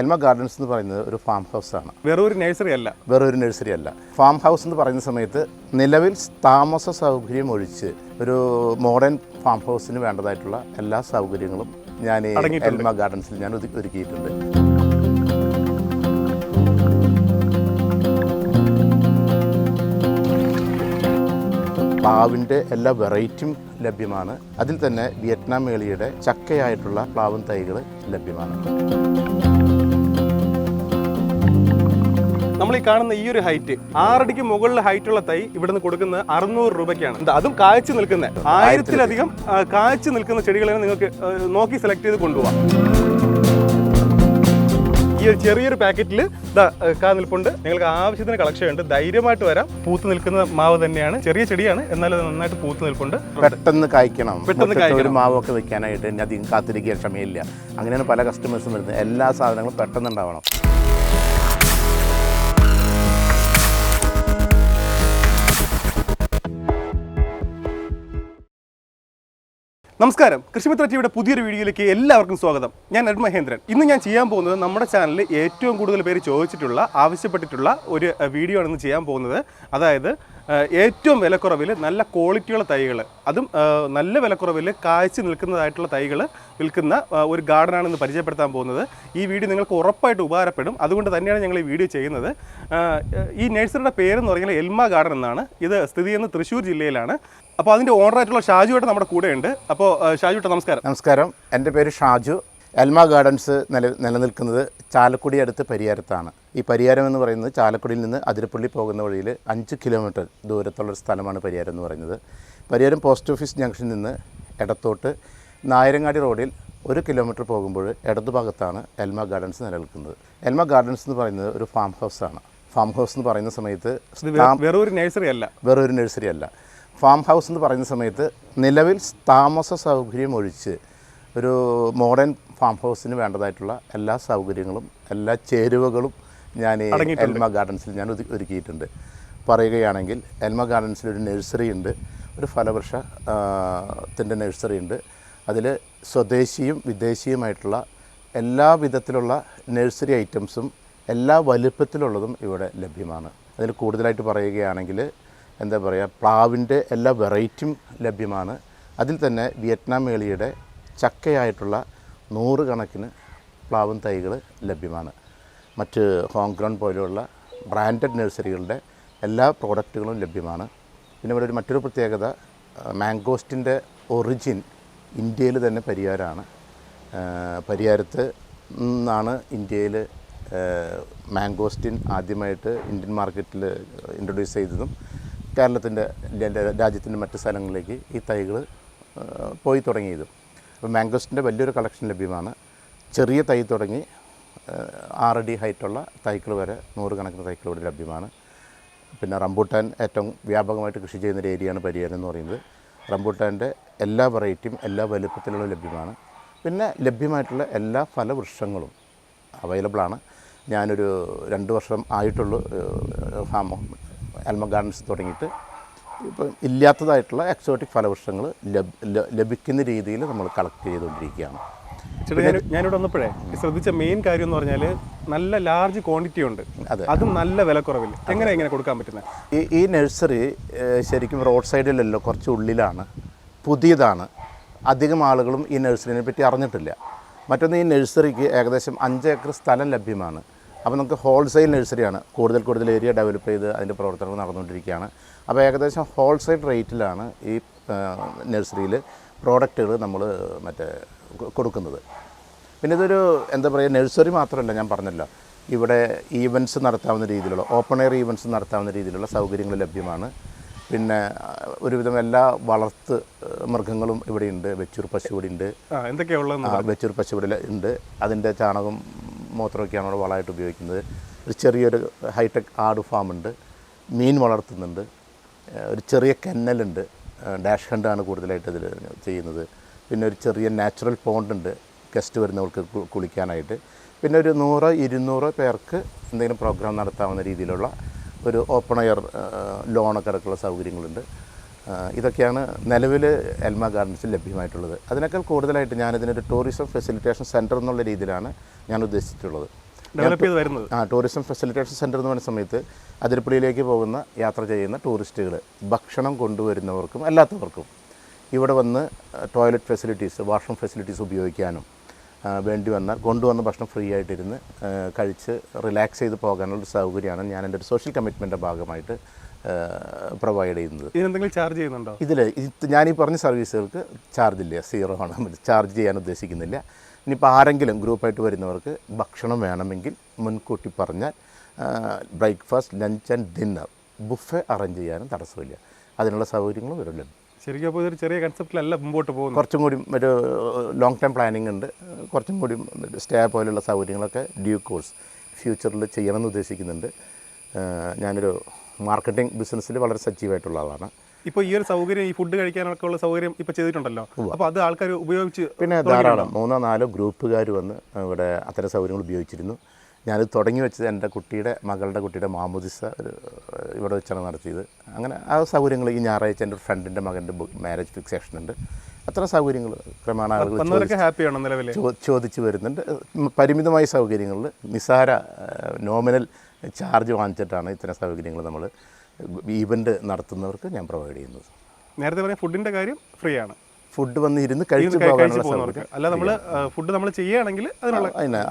എൽമ gardens എന്ന് പറയുന്നത് ഒരു ഫാം ഹൗസാണ്, വേറൊരു നഴ്സറി അല്ല. ഫാം ഹൗസ് എന്ന് പറയുന്ന സമയത്ത് നിലവിൽ താമസ സൗകര്യം ഒഴിച്ച് ഒരു മോഡേൺ ഫാം ഹൗസിന് വേണ്ടതായിട്ടുള്ള എല്ലാ സൗകര്യങ്ങളും ഞാൻ എൽമ ഗാർഡൻസിൽ ഞാൻ ഒരുക്കിയിട്ടുണ്ട്. പ്ലാവിൻ്റെ എല്ലാ വെറൈറ്റിയും ലഭ്യമാണ്. അതിൽ തന്നെ വിയറ്റ്നാം മേളിയുടെ ചക്കയായിട്ടുള്ള പ്ലാവും തൈകൾ ലഭ്യമാണ്. നമ്മൾ ഈ കാണുന്ന ഈ ഒരു ഹൈറ്റ് 6 അടിക്ക് മുകളിൽ ഹൈറ്റുള്ള തൈ ഇവിടുന്ന് കൊടുക്കുന്നത് 600 രൂപയ്ക്കാണ്. അതും കായ്ച്ചു നിൽക്കുന്ന 1000-ലധികം കായ്ച്ചു നിൽക്കുന്ന ചെടികളെ നിങ്ങൾക്ക് നോക്കി സെലക്ട് ചെയ്ത് കൊണ്ടുപോകാം. ഈ ഒരു ചെറിയൊരു പാക്കറ്റിൽ നിൽപ്പുണ്ട്. നിങ്ങൾക്ക് ആവശ്യത്തിന് കളക്ഷൻ ഉണ്ട്, ധൈര്യമായിട്ട് വരാം. പൂത്ത് നിൽക്കുന്ന മാവ് തന്നെയാണ്, ചെറിയ ചെടിയാണ്, എന്നാലും അത് നന്നായിട്ട് പൂത്ത് നിൽപ്പുണ്ട്. പെട്ടെന്ന് കായ്ക്കണം. ഒരു മാവൊക്കെ വെക്കാനായിട്ട് ഇനി അധികം കാത്തിരിക്കാൻ ക്ഷമയില്ല. അങ്ങനെയാണ് പല കസ്റ്റമേഴ്സും വരുന്നത്. എല്ലാ സാധനങ്ങളും പെട്ടെന്ന് ഉണ്ടാവണം. നമസ്കാരം, കൃഷിമിത്ര ടിവിയുടെ പുതിയൊരു വീഡിയോയിലേക്ക് എല്ലാവർക്കും സ്വാഗതം. ഞാൻ എഡ് മഹേന്ദ്രൻ. ഇന്ന് ഞാൻ ചെയ്യാൻ പോകുന്നത് നമ്മുടെ ചാനലിൽ ഏറ്റവും കൂടുതൽ പേര് ആവശ്യപ്പെട്ടിട്ടുള്ള ഒരു വീഡിയോ ആണ് ഇന്ന് ചെയ്യാൻ പോകുന്നത്. അതായത് ഏറ്റവും വിലക്കുറവിൽ നല്ല ക്വാളിറ്റിയുള്ള തൈകൾ, അതും നല്ല വിലക്കുറവിൽ കായ്ച്ചു നിൽക്കുന്നതായിട്ടുള്ള തൈകൾ വിൽക്കുന്ന ഒരു ഗാർഡനാണ് ഇന്ന് പരിചയപ്പെടുത്താൻ പോകുന്നത്. ഈ വീഡിയോ നിങ്ങൾക്ക് ഉറപ്പായിട്ട് ഉപകാരപ്പെടും. അതുകൊണ്ട് തന്നെയാണ് ഞങ്ങൾ ഈ വീഡിയോ ചെയ്യുന്നത്. ഈ നഴ്സറിയുടെ പേരെന്ന് പറഞ്ഞാൽ എൽമ ഗാർഡൻ എന്നാണ്. ഇത് സ്ഥിതി ചെയ്യുന്നത് തൃശ്ശൂർ ജില്ലയിലാണ്. അപ്പോൾ അതിൻ്റെ ഓണറായിട്ടുള്ള ഷാജുവേട്ടൻ നമ്മുടെ കൂടെ ഉണ്ട്. അപ്പോൾ ഷാജുവേട്ടൻ നമസ്കാരം. നമസ്കാരം, എൻ്റെ പേര് ഷാജു. എൽമ ഗാർഡൻസ് നിലനിൽക്കുന്നത് ചാലക്കുടി അടുത്ത് പരിയാരത്താണ്. ഈ പരിയാരം എന്ന് പറയുന്നത് ചാലക്കുടിയിൽ നിന്ന് അതിരപ്പള്ളി പോകുന്ന വഴിയിൽ 5 കിലോമീറ്റർ ദൂരത്തുള്ളൊരു സ്ഥലമാണ് പരിയാരം എന്ന് പറയുന്നത്. പരിയാരം പോസ്റ്റ് ഓഫീസ് ജംഗ്ഷനിൽ നിന്ന് ഇടത്തോട്ട് നായരങ്ങാടി റോഡിൽ 1 കിലോമീറ്റർ പോകുമ്പോൾ ഇടതുഭാഗത്താണ് എൽമ ഗാർഡൻസ് നിലനിൽക്കുന്നത്. എൽമ ഗാർഡൻസ് എന്ന് പറയുന്നത് ഒരു ഫാം ഹൗസാണ്. ഫാം ഹൗസ് എന്ന് പറയുന്ന സമയത്ത് വേറൊരു നഴ്സറി അല്ല. ഫാം ഹൗസ് എന്ന് പറയുന്ന സമയത്ത് നിലവിൽ താമസ സൗകര്യം ഒഴിച്ച് ഒരു മോഡേൺ ഫാം ഹൗസിന് വേണ്ടതായിട്ടുള്ള എല്ലാ സൗകര്യങ്ങളും എല്ലാ ചേരുവകളും ഞാൻ എൽമ ഗാർഡൻസിൽ ഞാൻ ഒരുക്കിയിട്ടുണ്ട്. പറയുകയാണെങ്കിൽ എൽമ ഗാർഡൻസിൽ ഒരു നഴ്സറി ഉണ്ട്, ഒരു ഫലവൃക്ഷത്തിൻ്റെ നഴ്സറി ഉണ്ട്. അതിൽ സ്വദേശിയും വിദേശിയുമായിട്ടുള്ള എല്ലാ വിധത്തിലുള്ള നഴ്സറി ഐറ്റംസും എല്ലാ വലുപ്പത്തിലുള്ളതും ഇവിടെ ലഭ്യമാണ്. അതിൽ കൂടുതലായിട്ട് പറയുകയാണെങ്കിൽ എന്താ പറയുക, പ്ലാവിൻ്റെ എല്ലാ വെറൈറ്റിയും ലഭ്യമാണ്. അതിൽ തന്നെ വിയറ്റ്നാം മേളിയുടെ ചക്കയായിട്ടുള്ള 100 കണക്കിന് പ്ലാവും തൈകൾ ലഭ്യമാണ്. മറ്റ് ഹോം ഗ്രൗണ്ട് പോലെയുള്ള ബ്രാൻഡഡ് നഴ്സറികളുടെ എല്ലാ പ്രോഡക്റ്റുകളും ലഭ്യമാണ്. പിന്നെ ഇവിടെ മറ്റൊരു പ്രത്യേകത, മാംഗോസ്റ്റിൻ്റെ ഒറിജിൻ ഇന്ത്യയിൽ തന്നെ പരിയാരമാണ്. പരിയാരത്ത് നിന്നാണ് ഇന്ത്യയിൽ മാംഗോസ്റ്റിൻ ആദ്യമായിട്ട് ഇന്ത്യൻ മാർക്കറ്റിൽ ഇൻട്രൊഡ്യൂസ് ചെയ്തതും കേരളത്തിൻ്റെ രാജ്യത്തിൻ്റെ മറ്റ് സ്ഥലങ്ങളിലേക്ക് ഈ തൈകൾ പോയി തുടങ്ങിയതും. അപ്പോൾ മാംഗോസ്റ്റിൻ്റെ വലിയൊരു കളക്ഷൻ ലഭ്യമാണ്. ചെറിയ തൈ തുടങ്ങി 6 അടി ഹൈറ്റുള്ള തൈകൾ വരെ 100 കണക്കിന് തൈകൾ ഇവിടെ ലഭ്യമാണ്. പിന്നെ റംബൂട്ടാൻ ഏറ്റവും വ്യാപകമായിട്ട് കൃഷി ചെയ്യുന്നൊരു ഏരിയയാണ് പരിയാരം എന്ന് പറയുന്നത്. റംബൂട്ടാൻ്റെ എല്ലാ വെറൈറ്റിയും എല്ലാ വലുപ്പത്തിലുള്ള ലഭ്യമാണ്. പിന്നെ ലഭ്യമായിട്ടുള്ള എല്ലാ ഫലവൃക്ഷങ്ങളും അവൈലബിളാണ്. ഞാനൊരു 2 വർഷം ആയിട്ടുള്ളൂ എൽമ ഗാർഡൻസ് തുടങ്ങിയിട്ട്. ഇപ്പം ഇല്ലാത്തതായിട്ടുള്ള എക്സോട്ടിക് ഫലവൃക്ഷങ്ങൾ ലഭിക്കുന്ന രീതിയിൽ നമ്മൾ കളക്ട് ചെയ്തുകൊണ്ടിരിക്കുകയാണ്. ഞാനിവിടെ വന്നപ്പോഴേ ശ്രദ്ധിച്ച മെയിൻ കാര്യം എന്ന് പറഞ്ഞാൽ നല്ല ലാർജ് ക്വാണ്ടിറ്റി ഉണ്ട്, അതും നല്ല വിലക്കുറവിൽ. എങ്ങനെ കൊടുക്കാൻ പറ്റുന്നത്? ഈ നഴ്സറി ശരിക്കും റോഡ് സൈഡിലല്ലോ, കുറച്ച് ഉള്ളിലാണ്, പുതിയതാണ്. അധികം ആളുകളും ഈ നഴ്സറിനെ പറ്റി അറിഞ്ഞിട്ടില്ല. മറ്റൊന്ന്, ഈ നഴ്സറിക്ക് ഏകദേശം 5 ഏക്കർ സ്ഥലം ലഭ്യമാണ്. അപ്പോൾ നമുക്ക് ഹോൾസെയിൽ നഴ്സറിയാണ്. കൂടുതൽ ഏരിയ ഡെവലപ്പ് ചെയ്ത് അതിൻ്റെ പ്രവർത്തനങ്ങൾ നടന്നുകൊണ്ടിരിക്കുകയാണ്. അപ്പോൾ ഏകദേശം ഹോൾസെയിൽ റേറ്റിലാണ് ഈ നഴ്സറിയിൽ പ്രോഡക്റ്റുകൾ നമ്മൾ കൊടുക്കുന്നത്. പിന്നെ ഇതൊരു എന്താ പറയുക, നഴ്സറി മാത്രമല്ല, ഞാൻ പറഞ്ഞല്ലോ, ഇവിടെ ഈവൻറ്റ്സ് നടത്താവുന്ന രീതിയിലുള്ള ഓപ്പൺ എയർ ഈവൻറ്റ്സ് നടത്താവുന്ന രീതിയിലുള്ള സൗകര്യങ്ങൾ ലഭ്യമാണ്. പിന്നെ ഒരുവിധം എല്ലാ വളർത്ത് മൃഗങ്ങളും ഇവിടെയുണ്ട്. വെച്ചൂർ പശു ഇവിടെ ഉണ്ട്. വെച്ചൂർ പശു ഇവിടെ ഉണ്ട്. അതിൻ്റെ ചാണകം മൂത്രമൊക്കെയാണ് അവിടെ വളമായിട്ട് ഉപയോഗിക്കുന്നത്. ഒരു ചെറിയൊരു ഹൈടെക് ആട് ഫാമുണ്ട്. മീൻ വളർത്തുന്നുണ്ട്. ഒരു ചെറിയ കെന്നലുണ്ട്. ഡാഷ് ഹണ്ടാണ് കൂടുതലായിട്ട് ഇതിൽ ചെയ്യുന്നത്. പിന്നെ ഒരു ചെറിയ നാച്ചുറൽ പോണ്ടുണ്ട് ഗസ്റ്റ് വരുന്നവർക്ക് കുളിക്കാനായിട്ട്. പിന്നെ ഒരു 100-200 പേർക്ക് എന്തെങ്കിലും പ്രോഗ്രാം നടത്താവുന്ന രീതിയിലുള്ള ഒരു ഓപ്പൺ എയർ ലോണൊക്കെ അടക്കമുള്ള സൗകര്യങ്ങളുണ്ട്. ഇതൊക്കെയാണ് നിലവിൽ എൽമ ഗാർഡൻസിൽ ലഭ്യമായിട്ടുള്ളത്. അതിനേക്കാൾ കൂടുതലായിട്ട് ഞാനിതിനൊരു ടൂറിസം ഫെസിലിറ്റേഷൻ സെൻറ്റർ എന്നുള്ള രീതിയിലാണ് ഞാൻ ഉദ്ദേശിച്ചിട്ടുള്ളത്. ടൂറിസം ഫെസിലിറ്റേഷൻ സെൻറ്റർ എന്ന് പറയുന്ന സമയത്ത് അതിരപ്പള്ളിയിലേക്ക് പോകുന്ന യാത്ര ചെയ്യുന്ന ടൂറിസ്റ്റുകൾ ഭക്ഷണം കൊണ്ടുവരുന്നവർക്കും അല്ലാത്തവർക്കും ഇവിടെ വന്ന് ടോയ്ലറ്റ് ഫെസിലിറ്റീസ്, വാഷ്റൂം ഫെസിലിറ്റീസ് ഉപയോഗിക്കാനും വേണ്ടി വന്നാൽ കൊണ്ടുവന്ന ഭക്ഷണം ഫ്രീ ആയിട്ടിരുന്ന് കഴിച്ച് റിലാക്സ് ചെയ്ത് പോകാനുള്ള സൗകര്യമാണ് ഞാൻ എൻ്റെ ഒരു സോഷ്യൽ കമ്മിറ്റ്മെൻറ്റിൻ്റെ ഭാഗമായിട്ട് പ്രൊവൈഡ് ചെയ്യുന്നത്. ഇതിനെന്തെങ്കിലും ചാർജ് ചെയ്യുന്നുണ്ടോ? ഇതിൽ ഞാൻ ഈ പറഞ്ഞ സർവീസുകൾക്ക് ചാർജില്ല, 0 ആണ്. ചാർജ് ചെയ്യാൻ ഉദ്ദേശിക്കുന്നില്ല. ഇനിയിപ്പോൾ ആരെങ്കിലും ഗ്രൂപ്പായിട്ട് വരുന്നവർക്ക് ഭക്ഷണം വേണമെങ്കിൽ മുൻകൂട്ടി പറഞ്ഞാൽ breakfast, lunch and dinner buffet arrange ചെയ്യാനും തടസ്സമില്ല. അതിനുള്ള സൗകര്യങ്ങളും ഇവരുണ്ട്. ശരിക്കും അപ്പോൾ ഇതൊരു ചെറിയ കൺസെപ്റ്റിലല്ല മുമ്പോട്ട് പോകുന്നത്. കുറച്ചും കൂടി ഒരു ലോങ് ടൈം പ്ലാനിങ് ഉണ്ട്. കുറച്ചും കൂടി സ്റ്റേ പോലുള്ള സൗകര്യങ്ങളൊക്കെ ഡ്യൂ കോഴ്സ് ഫ്യൂച്ചറിൽ ചെയ്യണമെന്ന് ഉദ്ദേശിക്കുന്നുണ്ട്. ഞാനൊരു മാർക്കറ്റിംഗ് ബിസിനസ്സിൽ വളരെ സജീവമായിട്ടുള്ള ആളാണ്. ഇപ്പോൾ ഈ ഒരു സൗകര്യം, ഈ ഫുഡ് കഴിക്കാനൊക്കെ ഉള്ള സൗകര്യം ഇപ്പോൾ ചെയ്തിട്ടുണ്ടല്ലോ, അപ്പോൾ അത് ആൾക്കാർ ഉപയോഗിച്ച് പിന്നെ ധാരാളം 3-4 ഗ്രൂപ്പുകാർ വന്ന് ഇവിടെ അത്തരം സൗകര്യങ്ങൾ ഉപയോഗിച്ചിരുന്നു. ഞാനിത് തുടങ്ങി വെച്ചത് എൻ്റെ മകളുടെ കുട്ടിയുടെ മാമോദിസ ഇവിടെ വെച്ചാണ് നടത്തിയത്. അങ്ങനെ ആ സൗകര്യങ്ങൾ ഈ ഞായറാഴ്ച എൻ്റെ ഒരു ഫ്രണ്ടിൻ്റെ മകൻ്റെ മാരേജ് ഫിക്സേഷൻ ഉണ്ട്. അത്തരം സൗകര്യങ്ങൾ ക്രമേണ ആളുകൾ ചോദിച്ചു വരുന്നുണ്ട്. പരിമിതമായ സൗകര്യങ്ങളിൽ നിസ്സാര നോമിനൽ ചാർജ് വാങ്ങിച്ചിട്ടാണ് ഇത്തരം സൗകര്യങ്ങൾ നമ്മൾ ഈവൻ്റ് നടത്തുന്നവർക്ക് ഞാൻ പ്രൊവൈഡ് ചെയ്യുന്നത്. നേരത്തെ പറഞ്ഞ ഫുഡിൻ്റെ കാര്യം ഫ്രീ ആണ്. ഫുഡ് വന്ന് ഇരുന്ന് കഴിച്ച് പോകാനുള്ള സൗകര്യം. അല്ല, നമ്മൾ ഫുഡ് നമ്മൾ ചെയ്യുകയാണെങ്കിൽ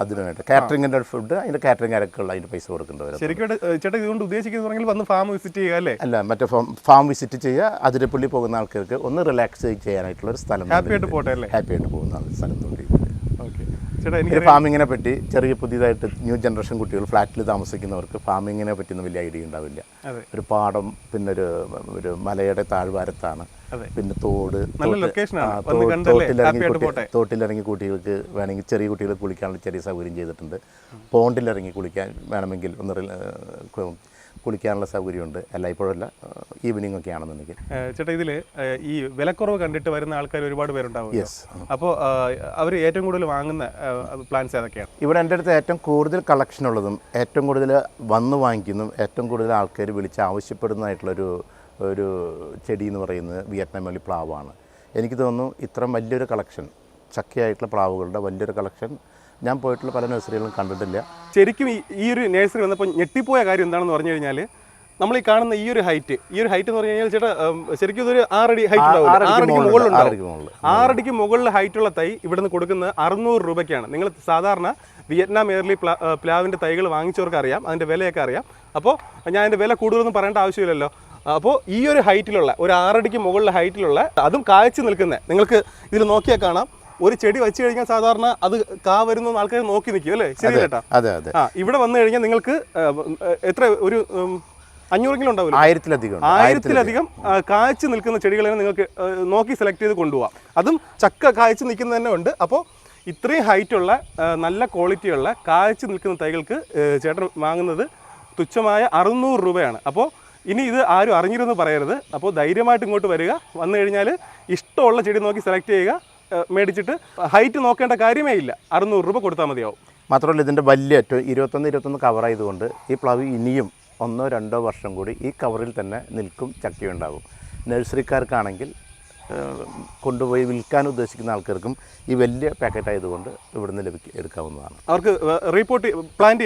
അതിനായിട്ട് കാറ്ററിങ്ങിൻ്റെ ഫുഡ്, അതിൻ്റെ കാറ്ററിംഗ് അരക്കുള്ള അതിൻ്റെ പൈസ കൊടുക്കേണ്ടവർ. ശരിക്കും ചേട്ടാ ഇതുകൊണ്ട് ഉദ്ദേശിക്കുന്നത് വന്ന് ഫാം വിസിറ്റ് ചെയ്യുക അല്ലേ? അല്ല, മറ്റേ ഫാം വിസിറ്റ് ചെയ്യുക. അതിരപ്പള്ളി പോകുന്ന ആൾക്കാർക്ക് ഒന്ന് റിലാക്സ് ചെയ്യാനായിട്ടുള്ള ഒരു സ്ഥലം, ഹാപ്പി ആയിട്ട് പോട്ടെ അല്ലേ? ഹാപ്പി ആയിട്ട് പോകുന്ന സ്ഥലത്തോട്ട്. ഫാമിങ്ങിനെ പറ്റി പുതിയതായിട്ട് ന്യൂ ജനറേഷൻ കുട്ടികൾ ഫ്ലാറ്റിൽ താമസിക്കുന്നവർക്ക് ഫാമിങ്ങിനെ പറ്റിയൊന്നും വലിയ ഐഡിയ ഉണ്ടാവില്ല. ഒരു പാടം, പിന്നെ ഒരു മലയുടെ താഴ്വാരത്താണ്, പിന്നെ തോട്ടിലിറങ്ങി കുട്ടികൾക്ക് വേണമെങ്കിൽ ചെറിയ കുട്ടികൾ കുളിക്കാനുള്ള ചെറിയ സൗകര്യം ചെയ്തിട്ടുണ്ട്. പോണ്ടിലിറങ്ങി കുളിക്കാൻ വേണമെങ്കിൽ കുളിക്കാനുള്ള സൗകര്യമുണ്ട്. എല്ലായ്പ്പോഴല്ല, ഈവനിങ് ഒക്കെ ആണെന്നുണ്ടെങ്കിൽ. ചേട്ടാ, ഇതിൽ ഈ വിലക്കുറവ് കണ്ടിട്ട് വരുന്ന ആൾക്കാർ ഒരുപാട് പേരുണ്ടാവും. അപ്പോൾ അവർ ഏറ്റവും കൂടുതൽ വാങ്ങുന്ന പ്ലാന്റ്സ് ഏതൊക്കെയാണ്? ഇവിടെ എൻ്റെ അടുത്ത് ഏറ്റവും കൂടുതൽ കളക്ഷൻ ഉള്ളതും ഏറ്റവും കൂടുതൽ വന്ന് വാങ്ങിക്കുന്നതും ഏറ്റവും കൂടുതൽ ആൾക്കാർ വിളിച്ച് ആവശ്യപ്പെടുന്നതായിട്ടുള്ളൊരു ചെടി എന്ന് പറയുന്നത് വിയറ്റ്നാം വേളി പ്ലാവാണ്. എനിക്ക് തോന്നുന്നു ഇത്ര വലിയൊരു കളക്ഷൻ, ചക്കയായിട്ടുള്ള പ്ലാവുകളുടെ വലിയൊരു കളക്ഷൻ ഞാൻ പോയിട്ടുള്ള പല നഴ്സറികളും കണ്ടിട്ടില്ല. ശരിക്കും ഈ ഒരു നഴ്സറി വന്നപ്പോൾ ഞെട്ടിപ്പോയ കാര്യം എന്താണെന്ന് പറഞ്ഞു കഴിഞ്ഞാൽ, നമ്മൾ ഈ കാണുന്ന ഈ ഒരു ഹൈറ്റ് എന്ന് പറഞ്ഞു കഴിഞ്ഞാൽ ചേട്ടാ ശരിക്കും ഇതൊരു 6 അടി ഹൈറ്റ് ഉണ്ടാവും. 6 അടിക്ക് മുകളിലുണ്ടാവും. 6 അടിക്ക് മുകളിൽ ഹൈറ്റുള്ള തൈ ഇവിടുന്ന് കൊടുക്കുന്നത് 600 രൂപയ്ക്കാണ്. നിങ്ങൾ സാധാരണ വിയറ്റ്നാം എയർലി പ്ലാവിൻ്റെ തൈകൾ വാങ്ങിച്ചവർക്ക് അറിയാം, അതിൻ്റെ വിലയൊക്കെ അറിയാം. അപ്പോൾ ഞാൻ അതിൻ്റെ വില കൂടുതലൊന്നും പറയേണ്ട ആവശ്യമില്ലല്ലോ. അപ്പോൾ ഈ ഒരു ഹൈറ്റിലുള്ള, ഒരു 6 അടിക്ക് മുകളിൽ ഹൈറ്റിലുള്ള, അതും കായ്ച്ചു നിൽക്കുന്നത്, നിങ്ങൾക്ക് ഇതിൽ നോക്കിയാൽ കാണാം. ഒരു ചെടി വെച്ച് കഴിഞ്ഞാൽ സാധാരണ അത് കാ വരുന്ന ആൾക്കാർ നോക്കി നിൽക്കും അല്ലേ? ശരി ചേട്ടാ? ഇവിടെ വന്നു കഴിഞ്ഞാൽ നിങ്ങൾക്ക് എത്ര, ഒരു 500 ഉണ്ടാവില്ല, 1000-ലധികം കായ്ച്ചു നിൽക്കുന്ന ചെടികളെ നിങ്ങൾക്ക് നോക്കി സെലക്ട് ചെയ്ത് കൊണ്ടുപോകാം. അതും ചക്ക കായ്ച്ചു നിൽക്കുന്നത് തന്നെ ഉണ്ട്. അപ്പോൾ ഇത്രയും ഹൈറ്റുള്ള നല്ല ക്വാളിറ്റിയുള്ള കായ്ച്ചു നിൽക്കുന്ന തൈകൾക്ക് ചേട്ടൻ വാങ്ങുന്നത് തുച്ഛമായ 600 രൂപയാണ്. അപ്പോൾ ഇനി ഇത് ആരും അറിഞ്ഞിരുന്നു പറയരുത്. അപ്പോൾ ധൈര്യമായിട്ട് ഇങ്ങോട്ട് വരിക. വന്നു കഴിഞ്ഞാൽ ഇഷ്ടമുള്ള ചെടി നോക്കി സെലക്ട് ചെയ്യുക, മേടിച്ചിട്ട് ഹൈറ്റ് നോക്കേണ്ട കാര്യമേ ഇല്ല. 600 രൂപ കൊടുത്താൽ മതിയാവും. മാത്രമല്ല ഇതിൻ്റെ വലിയ 21 കവറായതുകൊണ്ട് ഈ പ്ലാവ് ഇനിയും 1-2 വർഷം കൂടി ഈ കവറിൽ തന്നെ നിൽക്കും, ചക്കയുണ്ടാകും. നഴ്സറിക്കാർക്കാണെങ്കിൽ കൊണ്ടുപോയി വിൽക്കാൻ ഉദ്ദേശിക്കുന്ന ആൾക്കാർക്കും ഈ വലിയ പാക്കറ്റ് ആയതുകൊണ്ട് ഇവിടുന്ന് എടുക്കാവുന്നതാണ്. അവർക്ക് റീപ്ലാന്റ്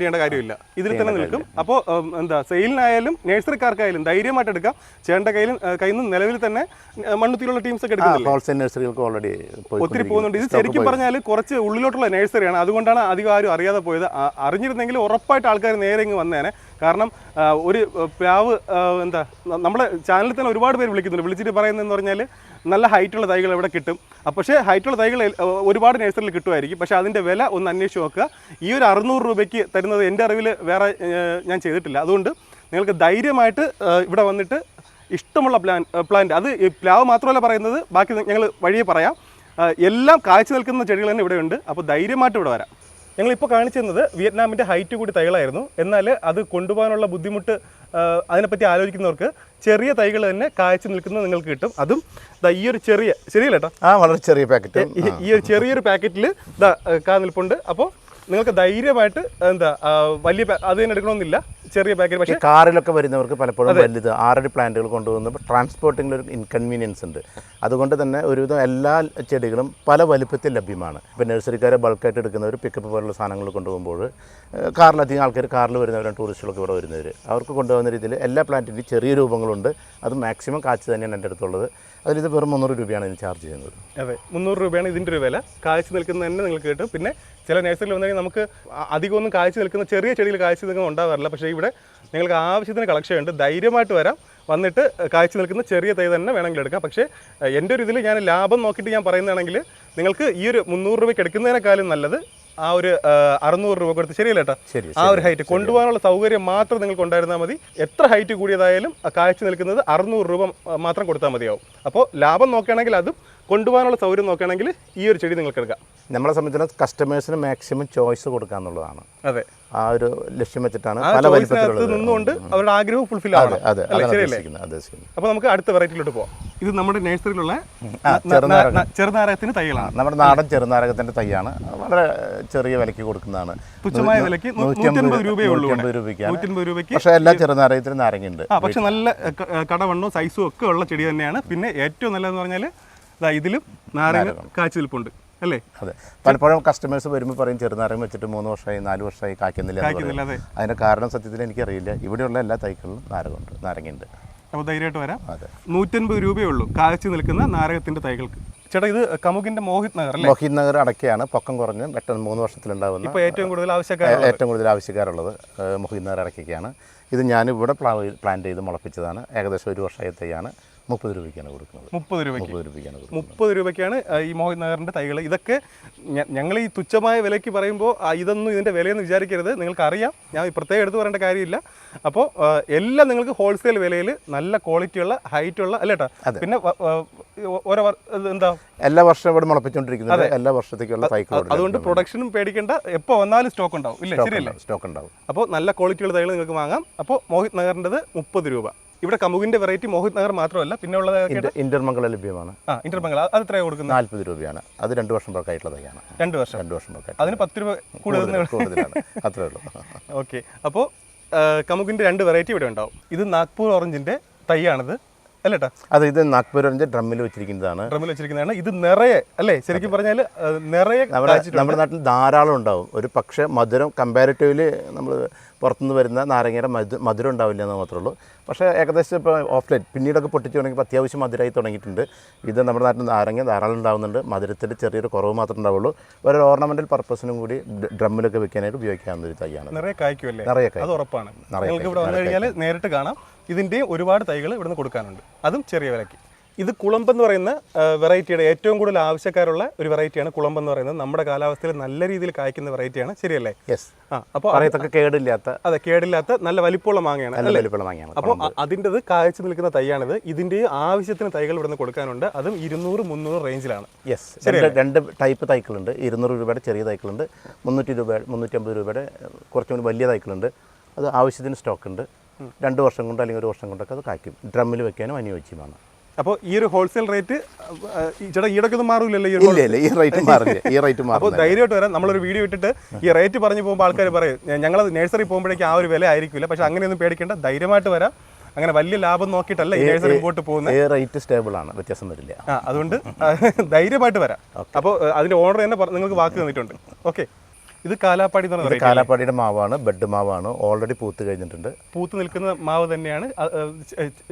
ചെയ്യേണ്ട കാര്യമില്ല, ഇതിൽ തന്നെ നിൽക്കും. അപ്പോൾ എന്താ, സെയിലിനായാലും നഴ്സറിക്കാർക്കായാലും ധൈര്യമായിട്ട് എടുക്കാം. ചേട്ടൻ്റെ കയ്യിൽ നിന്ന് നിലവിൽ തന്നെ മണ്ണുത്തിയിലുള്ള ടീംസ് ഒക്കെ എടുക്കുന്നുണ്ട്. ഹോൾസെയിൽ നഴ്സറികൾക്ക് ഓൾറെഡി ഒത്തിരി പോകുന്നുണ്ട്. ഇത് ശരിക്കും പറഞ്ഞാൽ കുറച്ച് ഉള്ളിലോട്ടുള്ള നഴ്സറിയാണ്, അതുകൊണ്ടാണ് അധികം ആരും അറിയാതെ പോയത്. അറിഞ്ഞിരുന്നെങ്കിൽ ഉറപ്പായിട്ട് ആൾക്കാർ നേരെ ഇങ്ങ് വന്നേനെ. കാരണം ഒരു പ്ലാവ് എന്താ, നമ്മുടെ ചാനലിൽ തന്നെ ഒരുപാട് പേര് വിളിക്കുന്നുണ്ട്. വിളിച്ചിട്ട് പറയുന്നതെന്ന് പറഞ്ഞാൽ നല്ല ഹൈറ്റുള്ള തൈകൾ എവിടെ കിട്ടും. പക്ഷേ ഹൈറ്റുള്ള തൈകൾ ഒരുപാട് നഴ്സറിയിൽ കിട്ടുമായിരിക്കും. പക്ഷേ അതിൻ്റെ വില ഒന്ന് അന്വേഷിച്ച് നോക്കുക. ഈ ഒരു 600 രൂപയ്ക്ക് തരുന്നത് എൻ്റെ അറിവിൽ വേറെ ഞാൻ ചെയ്തിട്ടില്ല. അതുകൊണ്ട് നിങ്ങൾക്ക് ധൈര്യമായിട്ട് ഇവിടെ വന്നിട്ട് ഇഷ്ടമുള്ള പ്ലാന്റ്, അത് പ്ലാവ് മാത്രമല്ല പറയുന്നത്, ബാക്കി ഞങ്ങൾ വഴിയെ പറയാം. എല്ലാം കായ്ച്ചു നിൽക്കുന്ന ചെടികൾ തന്നെ ഇവിടെയുണ്ട്. അപ്പോൾ ധൈര്യമായിട്ട് ഇവിടെ വരാം. ഞങ്ങളിപ്പോൾ കാണിച്ചു തന്നത് വിയറ്റ്നാമിൻ്റെ ഹൈറ്റ് കൂടി തൈകളായിരുന്നു. എന്നാൽ അത് കൊണ്ടുപോകാനുള്ള ബുദ്ധിമുട്ട് അതിനെപ്പറ്റി ആലോചിക്കുന്നവർക്ക് ചെറിയ തൈകൾ തന്നെ കായ്ച്ചു നിൽക്കുന്നത് നിങ്ങൾക്ക് കിട്ടും. അതും ഈ ഒരു ശരിയല്ലേട്ടാ? വളരെ ചെറിയ പാക്കറ്റ്, ഈ ഒരു ചെറിയൊരു പാക്കറ്റിൽ കാ നിൽപ്പുണ്ട്. അപ്പോൾ നിങ്ങൾക്ക് ധൈര്യമായിട്ട് എന്താ വലിയ അത് തന്നെ എടുക്കണമെന്നില്ല. ചെറിയ പാക്കേജ്. പക്ഷേ കാറിലൊക്കെ വരുന്നവർക്ക് പലപ്പോഴും വലുത് 6 പ്ലാന്റുകൾ കൊണ്ടുവന്നപ്പോൾ ട്രാൻസ്പോർട്ടിങ്ങിൽ ഒരു ഇൻകൺവീനിയൻസ് ഉണ്ട്. അതുകൊണ്ട് തന്നെ ഒരുവിധം എല്ലാ ചെടികളും പല വലുപ്പത്തിൽ ലഭ്യമാണ്. ഇപ്പോൾ നഴ്സറിക്കാരെ ബൾക്കായിട്ട് എടുക്കുന്നവർ പിക്കപ്പ് പോലുള്ള സാധനങ്ങൾ കൊണ്ടുപോകുമ്പോൾ കാറിലധികം ആൾക്കാർ കാറിൽ വരുന്നവരാണ്, ടൂറിസ്റ്റുകളൊക്കെ ഇവിടെ വരുന്നവർ. അവർക്ക് കൊണ്ടുപോകുന്ന രീതിയിൽ എല്ലാ പ്ലാന്റിൻ്റെയും ചെറിയ രൂപങ്ങളുണ്ട്. അത് മാക്സിമം കാഴ്ച തന്നെയാണ് എൻ്റെ അടുത്തുള്ളത്. അതിലിത് വെറും 300 രൂപയാണ് ഇതിന് ചാർജ് ചെയ്യുന്നത്. അതെ, 300 രൂപയാണ് ഇതിൻ്റെ ഒരു വില. കാഴ്ച നിൽക്കുന്നത് തന്നെ നിങ്ങൾക്ക് കിട്ടും. പിന്നെ ചില നഴ്സറിയിൽ വന്നെങ്കിൽ നമുക്ക് അധികമൊന്നും കാഴ്ച നിൽക്കുന്ന ചെറിയ ചെടിയിൽ കാഴ്ച നിൽക്കുന്ന ഉണ്ടാവാറില്ല. പക്ഷേ ഇവിടെ നിങ്ങൾക്ക് ആവശ്യത്തിന് കളക്ഷൻ ഉണ്ട്. ധൈര്യമായിട്ട് വരാം, വന്നിട്ട് കാഴ്ച നിൽക്കുന്ന ചെറിയ തൈ തന്നെ വേണമെങ്കിൽ എടുക്കാം. പക്ഷേ എൻ്റെ ഒരു ഇതിൽ ഞാൻ ലാഭം നോക്കിയിട്ട് ഞാൻ പറയുന്നതാണെങ്കിൽ നിങ്ങൾക്ക് ഈ ഒരു 300 രൂപയ്ക്ക് എടുക്കുന്നതിനേക്കാളും നല്ലത് ആ ഒരു 600 രൂപ കൊടുത്ത്, ശരിയല്ല ഏട്ടാ? ആ ഒരു ഹൈറ്റ് കൊണ്ടുപോകാനുള്ള സൗകര്യം മാത്രം നിങ്ങൾക്ക് ഉണ്ടായിരുന്നാൽ മതി. എത്ര ഹൈറ്റ് കൂടിയതായാലും കാഴ്ച നിൽക്കുന്നത് 600 രൂപ മാത്രം കൊടുത്താൽ മതിയാവും. അപ്പോൾ ലാഭം നോക്കുകയാണെങ്കിൽ അതും കൊണ്ടുപോകാനുള്ള സൗകര്യം നോക്കുകയാണെങ്കിൽ ഈ ഒരു ചെടി നിങ്ങൾക്ക് എടുക്കാം. നമ്മളെ സംബന്ധിച്ചിടത്തോളം കസ്റ്റമേഴ്സിന് മാക്സിമം ചോയ്സ് കൊടുക്കുക എന്നുള്ളതാണ്. അതെ, ആ ഒരു ലക്ഷ്യം വെച്ചിട്ടാണ് പല വലിപ്പത്തിലുള്ളത് നിന്നുകൊണ്ട് അവരുടെ ആഗ്രഹം ഫുൾഫിൽ ആവണം. ശരിയല്ലേ? അപ്പോൾ നമുക്ക് അടുത്ത വെറൈറ്റിയിലോട്ട് പോകാം. ഇത് നമ്മുടെ നഴ്സറിയിലുള്ള ചെറുനാരകത്തിന്റെ തൈകളാണ്. നമ്മുടെ നാടൻ ചെറുനാരകത്തിന്റെ തൈയാണ്. വളരെ ചെറിയ വിലയ്ക്ക് കൊടുക്കുന്നതാണ്. തുച്ഛമായ വിലയ്ക്ക് 150 രൂപയേ ഉള്ളൂ. 150 രൂപയ്ക്ക്. പക്ഷേ എല്ലാ ചെറുനാരകത്തിനും നാരങ്ങയുണ്ട്. പക്ഷെ നല്ല കടവണ്ണവും സൈസും ഒക്കെ ഉള്ള ചെടി തന്നെയാണ്. പിന്നെ ഏറ്റവും നല്ലതെന്ന് പറഞ്ഞാൽ ഇതിലും നാരങ്ങ കാഴ്ച നിൽപ്പുണ്ട് അല്ലേ? അതെ, പലപ്പോഴും കസ്റ്റമേഴ്സ് വരുമ്പോൾ പറയും ചെറുനാരങ്ങ വെച്ചിട്ട് 3 വർഷമായി 4 വർഷമായി കായ്ക്കുന്നില്ല. അതിന്റെ കാരണം സത്യത്തിൽ എനിക്കറിയില്ല. ഇവിടെയുള്ള എല്ലാ തൈകളിലും നാരങ്ങയുണ്ട്. അപ്പോൾ ധൈര്യമായിട്ട് വരാം. 150 രൂപയേ ഉള്ളൂ കാഴ്ച നിൽക്കുന്ന നാരകത്തിന്റെ തൈകൾക്ക്. ചേട്ടാ, ഇത് കമുകിന്റെ മോഹിത് നഗർ അല്ലേ? മോഹിത് നഗർ അടക്കയാണ്. പൊക്കം കുറഞ്ഞ് പെട്ടെന്ന് 3 വർഷത്തിലുണ്ടാവുന്ന ഇപ്പോൾ ഏറ്റവും കൂടുതൽ ആവശ്യക്കാരുള്ളത് മോഹിത് നഗർ അടക്കയ്ക്കാണ്. ഇത് ഞാനിവിടെ പ്ലാന്റ് ചെയ്ത് മുളപ്പിച്ചതാണ്. ഏകദേശം 1 വർഷമായ തൈയാണ്. 30 രൂപയ്ക്കാണ് കൊടുക്കുന്നത്. 30 രൂപയ്ക്കാണ് ഈ മോഹിത് നഗറിന്റെ തൈകൾ. ഇതൊക്കെ ഞങ്ങൾ ഈ തുച്ഛമായ വിലയ്ക്ക് പറയുമ്പോൾ ഇതൊന്നും ഇതിന്റെ വിലയെന്ന് വിചാരിക്കരുത്. നിങ്ങൾക്കറിയാം, ഞാൻ പ്രത്യേകം എടുത്തു പറയേണ്ട കാര്യമില്ല. അപ്പോൾ എല്ലാം നിങ്ങൾക്ക് ഹോൾസെയിൽ വിലയിൽ നല്ല ക്വാളിറ്റിയുള്ള ഹൈറ്റുള്ള അല്ലേട്ടാ. പിന്നെ ഓരോ എന്താ എല്ലാ വർഷവും ഇവിടെ മുളപ്പിച്ചുകൊണ്ടിരിക്കുന്നത്. എല്ലാ വർഷത്തേക്കുള്ള തൈകൾ. അതുകൊണ്ട് പ്രൊഡക്ഷനും പേടിക്കേണ്ട, എപ്പോൾ വന്നാലും സ്റ്റോക്ക് ഉണ്ടാവും. ഇല്ല, ശരിയല്ലേ? സ്റ്റോക്ക് ഉണ്ടാവും. അപ്പോൾ നല്ല ക്വാളിറ്റിയുള്ള തൈകൾ നിങ്ങൾക്ക് വാങ്ങാം. അപ്പോൾ മോഹിത് നഗറിൻ്റെത് 30 രൂപ. ഇവിടെ കമുകിന്റെ വെറൈറ്റി മോഹിത് നഗർ മാത്രമല്ല, പിന്നെ ഉള്ളത് ഇന്റർമംഗള ലഭ്യമാണ്. ഇന്റർമംഗള അത് എത്രയാണ് കൊടുക്കുന്നത്? 40 രൂപയാണ്. അത് 2 വർഷം പഴക്കമായിട്ടുള്ള തൈയാണ്. 2 വർഷം പഴക്കം. അതിന് 10 രൂപ കൂടുതലാണ്. അത്രേ ഉള്ളൂ. ഓക്കെ, അപ്പോൾ കമുകിന്റെ 2 വെറൈറ്റി ഇവിടെ ഉണ്ടാവും. ഇത് നാഗ്പൂർ ഓറഞ്ചിന്റെ തൈയാണിത് അല്ലേട്ടാ? അതെ, ഇത് നാഗ്പൂർ ഓറഞ്ച് ഡ്രമ്മിൽ വെച്ചിരിക്കുന്നതാണ്. ഇത് നിറയെ അല്ലേ? ശരിക്കും പറഞ്ഞാൽ നിറയെ നമ്മുടെ നാട്ടിൽ ധാരാളം ഉണ്ടാവും. ഒരു പക്ഷേ മധുരം കമ്പാരിറ്റീവ്ലി നമ്മൾ പുറത്തുനിന്ന് വരുന്ന നാരങ്ങയുടെ മധുരം ഉണ്ടാവില്ല എന്ന് മാത്രമേ ഉള്ളൂ. പക്ഷേ ഏകദേശം ഇപ്പോൾ ഓഫ് ലൈറ്റ് പിന്നീടൊക്കെ പൊട്ടിച്ച് തുടങ്ങിയപ്പോൾ അത്യാവശ്യം മധുരമായി തുടങ്ങിയിട്ടുണ്ട്. ഇത് നമ്മുടെ നാട്ടിൽ നാരങ്ങ ധാരാളം ഉണ്ടാവുന്നുണ്ട്. മധുരത്തിൽ ചെറിയൊരു കുറവ് മാത്രമേ ഉണ്ടാവുള്ളൂ. ഒരു ഓർണമെൻ്റൽ പർപ്പസിനും കൂടി ഡ്രമ്മിലൊക്കെ വെക്കാനായിട്ട് ഉപയോഗിക്കാവുന്ന ഒരു തൈയാണ്. നിറയെ കായ്ക്കുമല്ലേ? അത് ഉറപ്പാണ്. നിങ്ങൾക്ക് ഇവിടെ വന്നു കഴിഞ്ഞാൽ നേരിട്ട് കാണാം. ഇതിൻ്റെയും ഒരുപാട് തൈകൾ ഇവിടുന്ന് കൊടുക്കാനുണ്ട്, അതും ചെറിയ വിലയ്ക്ക്. ഇത് കുളമ്പെന്ന് പറയുന്ന വെറൈറ്റിയുടെ ഏറ്റവും കൂടുതൽ ആവശ്യക്കാരുള്ള ഒരു വെറൈറ്റിയാണ്. കുളമ്പെന്ന് പറയുന്നത് നമ്മുടെ കാലാവസ്ഥയിൽ നല്ല രീതിയിൽ കായ്ക്കുന്ന വെറൈറ്റിയാണ്. ശരിയല്ലേ? യെസ്. അപ്പോൾ കേടില്ലാത്ത നല്ല വലിപ്പമുള്ള മാങ്ങയാണ്. അപ്പോൾ അതിൻ്റെത് കായ്ച്ചു നിൽക്കുന്ന തൈയാണിത്. ഇതിൻ്റെ ആവശ്യത്തിന് തൈകൾ ഇവിടുന്ന് കൊടുക്കാനുണ്ട്. അതും 200-300 റേഞ്ചിലാണ്. യെസ്. 2 ടൈപ്പ് തൈകളുണ്ട്. 200 രൂപയുടെ ചെറിയ തൈകളുണ്ട്, 350 രൂപയുടെ കുറച്ചുകൂടി വലിയ തൈകളുണ്ട്. അത് ആവശ്യത്തിന് സ്റ്റോക്ക് ഉണ്ട്. 2 വർഷം കൊണ്ട് അല്ലെങ്കിൽ 1 വർഷം കൊണ്ടൊക്കെ അത് കായ്ക്കും. ഡ്രമ്മിൽ വെക്കാനും അനുയോജ്യമാണ്. അപ്പോൾ ഈ ഒരു ഹോൾസെയിൽ റേറ്റ് ചേട്ടാ ഈടൊക്കെ മാറില്ലല്ലോ? ഈ റേറ്റ് മാറില്ല. അപ്പോൾ ധൈര്യമായിട്ട് വരാം. നമ്മളൊരു വീഡിയോ ഇട്ടിട്ട് ഈ റേറ്റ് പറഞ്ഞു പോകുമ്പോൾ ആൾക്കാർ പറയും ഞങ്ങൾ നഴ്സറി പോകുമ്പോഴേക്കും ആ ഒരു വില ആയിരിക്കില്ല. പക്ഷേ അങ്ങനെയൊന്നും പേടിക്കേണ്ട, ധൈര്യമായിട്ട് വരാം. അങ്ങനെ വലിയ ലാഭം നോക്കിയിട്ടല്ല ഈ നഴ്സറി മുമ്പോട്ട് പോകുന്നത്. റേറ്റ് സ്റ്റേബിൾ ആണ്, വ്യത്യാസം വരില്ല. അതുകൊണ്ട് ധൈര്യമായിട്ട് വരാം. അപ്പോൾ അതിൻ്റെ ഓർഡർ തന്നെ നിങ്ങൾക്ക് വാക്ക് തന്നിട്ടുണ്ട്. ഓക്കെ, ഇത് കാലാപ്പാടി എന്ന് പറയുന്നത് കാലാപ്പാടിയുടെ മാവാണ്. ബെഡ് മാവാണ്. ഓൾറെഡി പൂത്ത് കഴിഞ്ഞിട്ടുണ്ട്. പൂത്ത് നിൽക്കുന്ന മാവ് തന്നെയാണ്.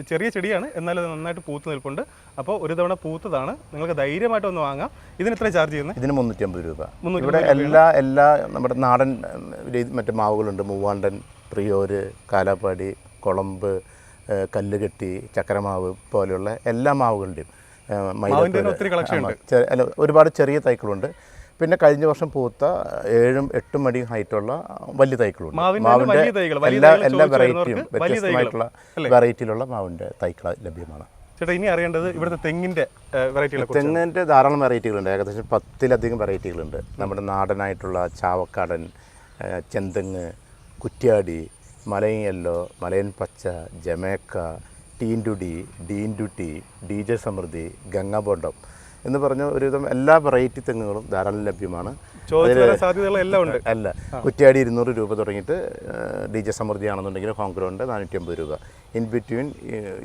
ചെറിയ ചെടിയാണ്, എന്നാലും അത് നന്നായിട്ട് പൂത്ത് നിൽപ്പുണ്ട്. അപ്പോൾ ഒരു തവണ പൂത്തതാണ്. നിങ്ങൾക്ക് ധൈര്യമായിട്ട് ഒന്ന് വാങ്ങാം. ഇതിന് എത്ര ചാർജ് ചെയ്യുന്നത്? ഇതിന് 350 രൂപ. ഇവിടെ എല്ലാ നമ്മുടെ നാടൻ മറ്റു മാവുകളുണ്ട്. മൂവാണ്ടൻ, പ്രിയോര്, കാലാപ്പാടി, കുളമ്പ്, കല്ലുകെട്ടി, ചക്കരമാവ് പോലെയുള്ള എല്ലാ മാവുകളുടെയും ഒരുപാട് ചെറിയ തൈകളുണ്ട്. പിന്നെ കഴിഞ്ഞ വർഷം പൂത്ത 7-8 അടി ഹൈറ്റുള്ള വലിയ തൈകളുണ്ട്. മാവിൻ്റെ എല്ലാ വെറൈറ്റിയും വ്യത്യസ്തമായിട്ടുള്ള വെറൈറ്റിയിലുള്ള മാവിൻ്റെ തൈകൾ ലഭ്യമാണ്. ചേട്ടാ, ഇനി അറിയേണ്ടത് ഇവിടുത്തെ തെങ്ങിൻ്റെ വെറൈറ്റികൾ. തെങ്ങിൻ്റെ ധാരാളം വെറൈറ്റികളുണ്ട്. ഏകദേശം 10-ലധികം വെറൈറ്റികളുണ്ട്. നമ്മുടെ നാടനായിട്ടുള്ള ചാവക്കാടൻ, ചെന്തെങ്ങ്, കുറ്റ്യാടി, മലയൻ യെല്ലോ, മലയൻ പച്ച, ജമേക്ക, ടീൻഡുടി, ഡീൻഡുട്ടി, DJ സമൃദ്ധി, ഗംഗാബോണ്ടം എന്ന് പറഞ്ഞ ഒരുവിധം എല്ലാ വെറൈറ്റി തെങ്ങുകളും ധാരാളം ലഭ്യമാണ്. സാധ്യതകളെല്ലാം ഉണ്ട്. അല്ല, കുറ്റ്യാടി 200 രൂപ തുടങ്ങിയിട്ട് ഡി ജെ സമൃദ്ധിയാണെന്നുണ്ടെങ്കിൽ ഹോം ഗ്രൗണ്ട് 450 രൂപ. ഇൻ ബിറ്റ്വീൻ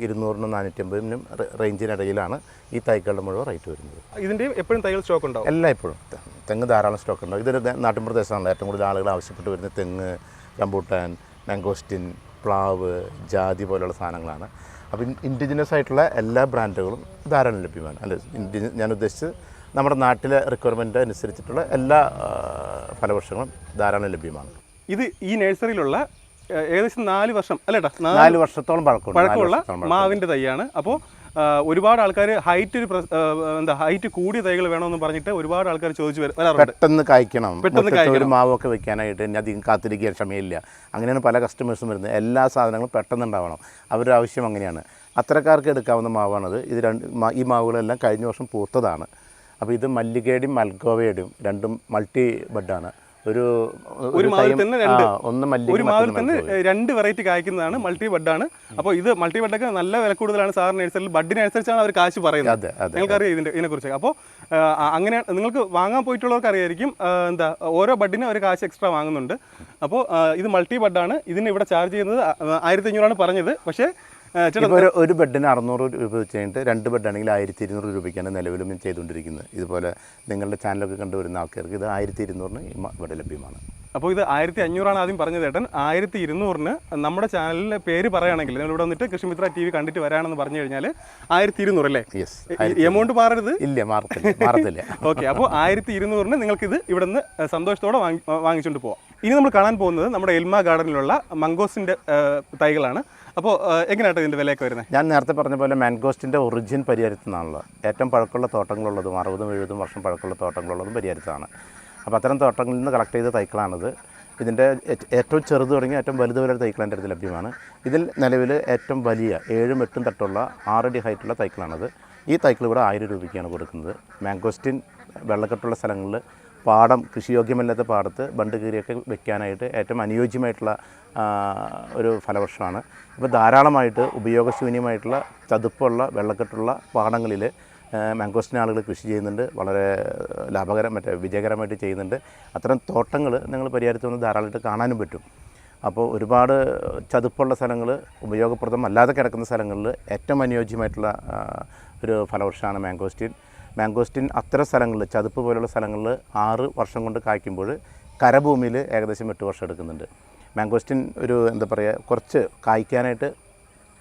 200-നും 450-നും റേഞ്ചിനിടയിലാണ് ഈ തൈകളുടെ മുഴുവൻ റേറ്റ് വരുന്നത്. ഇതിൻ്റെ എപ്പോഴും തൈകൾ സ്റ്റോക്ക് ഉണ്ടാവും? എല്ലാം ഇപ്പോഴും തെങ്ങ് ധാരാളം സ്റ്റോക്ക് ഉണ്ടാവും. ഇതൊരു നാട്ടിൻ പ്രദേശമാണല്ലോ. ഏറ്റവും കൂടുതൽ ആളുകൾ ആവശ്യപ്പെട്ട് വരുന്ന തെങ്ങ്, റംബൂട്ടാൻ, മാംഗോസ്റ്റിൻ, പ്ലാവ്, ജാതി പോലുള്ള സാധനങ്ങളാണ്. അപ്പോൾ ഇൻഡിജിനസ് ആയിട്ടുള്ള എല്ലാ ബ്രാൻഡുകളും ധാരാളം ലഭ്യമാണ്. അല്ല, ഞാൻ ഉദ്ദേശിച്ചത് നമ്മുടെ നാട്ടിലെ റിക്വയർമെൻറ്റ് അനുസരിച്ചിട്ടുള്ള എല്ലാ ഫലവൃക്ഷങ്ങളും ധാരാളം ലഭ്യമാണ്. ഇത് ഈ നഴ്സറിയിലുള്ള ഏകദേശം 4 വർഷം അല്ലേട്ടാ, 4 വർഷത്തോളം പഴക്കമുള്ള മാവിൻ്റെ തൈയാണ്. അപ്പോൾ ഒരുപാട് ആൾക്കാർ ഹൈറ്റ് കൂടിയ തൈകൾ വേണമെന്ന് പറഞ്ഞിട്ട് ഒരുപാട് ആൾക്കാർ ചോദിച്ചു വരാറുണ്ട്. പെട്ടെന്ന് കായ്ക്കണം, ഒരു മാവൊക്കെ വെക്കാനായിട്ട് ഇനി അധികം കാത്തിരിക്കാൻ ക്ഷമയില്ല. അങ്ങനെയാണ് പല കസ്റ്റമേഴ്സും വരുന്നത്. എല്ലാ സാധനങ്ങളും പെട്ടെന്ന് ഉണ്ടാവണം, അവരുടെ ആവശ്യം അങ്ങനെയാണ്. അത്തരക്കാർക്ക് എടുക്കാവുന്ന മാവാണത്. ഇത് ഈ മാവുകളെല്ലാം കഴിഞ്ഞ വർഷം പൂത്തതാണ്. അപ്പോൾ ഇത് മല്ലികയുടെയും മൽഗോവയുടെയും രണ്ടും മൾട്ടി ബഡാണ്. ഒരു മാവിൽ തന്നെ 2 വെറൈറ്റി കായ്ക്കുന്നതാണ്, മൾട്ടി ബഡാണ്. അപ്പോൾ ഇത് മൾട്ടി ബഡൊക്കെ നല്ല വില കൂടുതലാണ് സാധാരണ നഴ്സറിയിൽ. ബഡിനനുസരിച്ചാണ് അവർ കാശ് പറയുന്നത്. നിങ്ങൾക്കറിയാം ഇതിനെക്കുറിച്ച്. അപ്പോൾ അങ്ങനെ നിങ്ങൾക്ക് വാങ്ങാൻ പോയിട്ടുള്ളവർക്ക് അറിയായിരിക്കും, ഓരോ ബഡിനും ഒരു കാശ് എക്സ്ട്രാ വാങ്ങുന്നുണ്ട്. അപ്പോൾ ഇത് മൾട്ടി ബഡാണ്. ഇതിന് ഇവിടെ ചാർജ് ചെയ്യുന്നത് 1500 പറഞ്ഞത്. പക്ഷേ ഒരു ബെഡിന് 600 രൂപ വെച്ച് കഴിഞ്ഞിട്ട് 2 ബെഡാണെങ്കിൽ 1200 രൂപയ്ക്കാണ് നിലവിലും ചെയ്തുകൊണ്ടിരിക്കുന്നത്. ഇതുപോലെ നിങ്ങളുടെ ചാനലൊക്കെ കണ്ടുവരുന്ന ആൾക്കാർക്ക് ഇത് 1200-ന് ഇവിടെ ലഭ്യമാണ്. അപ്പോൾ ഇത് 1500 ആദ്യം പറഞ്ഞത് ചേട്ടൻ. 1200-ന് നമ്മുടെ ചാനലിൻ്റെ പേര് പറയുകയാണെങ്കിൽ നിങ്ങൾ ഇവിടെ വന്നിട്ട് കൃഷിമിത്ര TV കണ്ടിട്ട് വരാണെന്ന് പറഞ്ഞു കഴിഞ്ഞാൽ 1200 അല്ലേ? യെസ്. എമൗണ്ട് മാറരുത്? ഇല്ല, മാറത്തില്ല. ഓക്കെ. അപ്പോൾ 1200-ന് നിങ്ങൾക്കിത് ഇവിടെ നിന്ന് സന്തോഷത്തോടെ വാങ്ങിച്ചുകൊണ്ട് പോകാം. ഇനി നമ്മൾ കാണാൻ പോകുന്നത് നമ്മുടെ എൽമ ഗാർഡനിലുള്ള മംഗോസിൻ്റെ തൈകളാണ്. അപ്പോൾ എങ്ങനെയാട്ടോ ഇതിൻ്റെ വിലയൊക്കെ വരുന്നത്? ഞാൻ നേരത്തെ പറഞ്ഞ പോലെ മാംഗോസ്റ്റിൻ്റെ ഒറിജിൻ പരിയാരത്തു നിന്നാണല്ലോ. ഏറ്റവും പഴക്കമുള്ള തോട്ടങ്ങളുള്ളതും 60-70 വർഷം പഴക്കമുള്ള തോട്ടങ്ങളുള്ളതും പരിയാരത്താണ്. അപ്പോൾ അത്തരം തോട്ടങ്ങളിൽ നിന്ന് കളക്ട് ചെയ്ത തൈക്കളാണിത്. ഇതിൻ്റെ ഏറ്റവും ചെറുത് തുടങ്ങി ഏറ്റവും വലുത് വരെ തൈക്കൾ എൻ്റെ അടുത്ത് ലഭ്യമാണ്. ഇതിൽ നിലവിൽ ഏറ്റവും വലിയ 7-8 തട്ടുള്ള 6 അടി ഹൈറ്റുള്ള തൈക്കളാണിത്. ഈ തൈക്കൾ ഇവിടെ 1000 രൂപയ്ക്കാണ് കൊടുക്കുന്നത്. മാംഗോസ്റ്റിൻ വെള്ളക്കെട്ടുള്ള സ്ഥലങ്ങളിൽ, പാടം, കൃഷിയോഗ്യമല്ലാത്ത പാടത്ത് ബണ്ട് കീറിയൊക്കെ വെക്കാനായിട്ട് ഏറ്റവും അനുയോജ്യമായിട്ടുള്ള ഒരു ഫലവൃക്ഷമാണ്. ഇപ്പോൾ ധാരാളമായിട്ട് ഉപയോഗശൂന്യമായിട്ടുള്ള ചതുപ്പുള്ള വെള്ളക്കെട്ടുള്ള പാടങ്ങളിൽ മാംഗോസ്റ്റിൻ ആളുകൾ കൃഷി ചെയ്യുന്നുണ്ട്. വളരെ വിജയകരമായിട്ട് ചെയ്യുന്നുണ്ട്. അത്തരം തോട്ടങ്ങൾ നിങ്ങൾ പരിയാരത്ത് നിന്ന് ധാരാളമായിട്ട് കാണാനും പറ്റും. അപ്പോൾ ഒരുപാട് ചതുപ്പുള്ള സ്ഥലങ്ങൾ, ഉപയോഗപ്രദമല്ലാതെ കിടക്കുന്ന സ്ഥലങ്ങളിൽ ഏറ്റവും അനുയോജ്യമായിട്ടുള്ള ഒരു ഫലവൃക്ഷമാണ് മാംഗോസ്റ്റിൻ. അത്തരം സ്ഥലങ്ങളിൽ, ചതുപ്പ് പോലുള്ള സ്ഥലങ്ങളിൽ 6 വർഷം കൊണ്ട് കായ്ക്കുമ്പോൾ കരഭൂമിയിൽ ഏകദേശം 8 വർഷം എടുക്കുന്നുണ്ട്. മാംഗോസ്റ്റിൻ കുറച്ച് കായ്ക്കാനായിട്ട്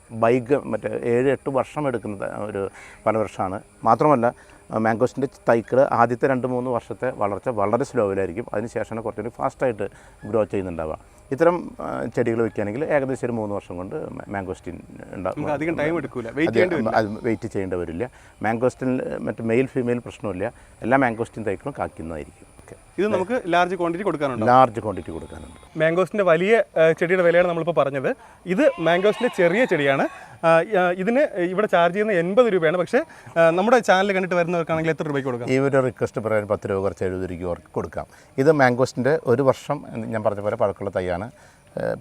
7-8 വർഷം എടുക്കുന്ന ഒരു ഫലവൃക്ഷമാണ്. മാത്രമല്ല മാംഗോസ്റ്റിൻ്റെ തൈക്കൾ ആദ്യത്തെ 2-3 വർഷത്തെ വളർച്ച വളരെ സ്ലോയിലായിരിക്കും. അതിനുശേഷമാണ് കുറച്ചുകൂടി ഫാസ്റ്റായിട്ട് ഗ്രോ ചെയ്യുന്നുണ്ടാവുക. ഇത്തരം ചെടികൾ വയ്ക്കുകയാണെങ്കിൽ ഏകദേശം ഒരു 3 വർഷം കൊണ്ട് മാംഗോസ്റ്റിൻ ഉണ്ടാകും. അധികം ടൈം എടുക്കില്ല, വെയിറ്റ് ചെയ്യേണ്ടി വരില്ല. മാംഗോസ്റ്റിനിൽ മെയിൽ ഫീമെയിൽ പ്രശ്നമില്ല. എല്ലാ മാംഗോസ്റ്റിൻ തൈക്കളും കായ്ക്കുന്നതായിരിക്കും. ഇത് നമുക്ക് ലാർജ് ക്വാണ്ടിറ്റി കൊടുക്കാനുണ്ട്. മാംഗോസ്റ്റിൻ്റെ വലിയ ചെടിയുടെ വിലയാണ് നമ്മളിപ്പോൾ പറഞ്ഞത്. ഇത് മാംഗോസ്റ്റിൻ്റെ ചെറിയ ചെടിയാണ്. ഇതിന് ഇവിടെ ചാർജ് ചെയ്യുന്ന 80 രൂപയാണ്. പക്ഷേ നമ്മുടെ ചാനൽ കണ്ടിട്ട് വരുന്നവർക്കാണെങ്കിൽ എത്ര രൂപയ്ക്ക് കൊടുക്കാം? ഈ ഒരു റിക്വസ്റ്റ് പറയാൻ 10 രൂപ കുറച്ച് 70 രൂപയ്ക്ക് കൊടുക്കാം. ഇത് മാംഗോസ്റ്റിൻ്റെ 1 വർഷം ഞാൻ പറഞ്ഞ പോലെ പഴക്കമുള്ള തൈയാണ്.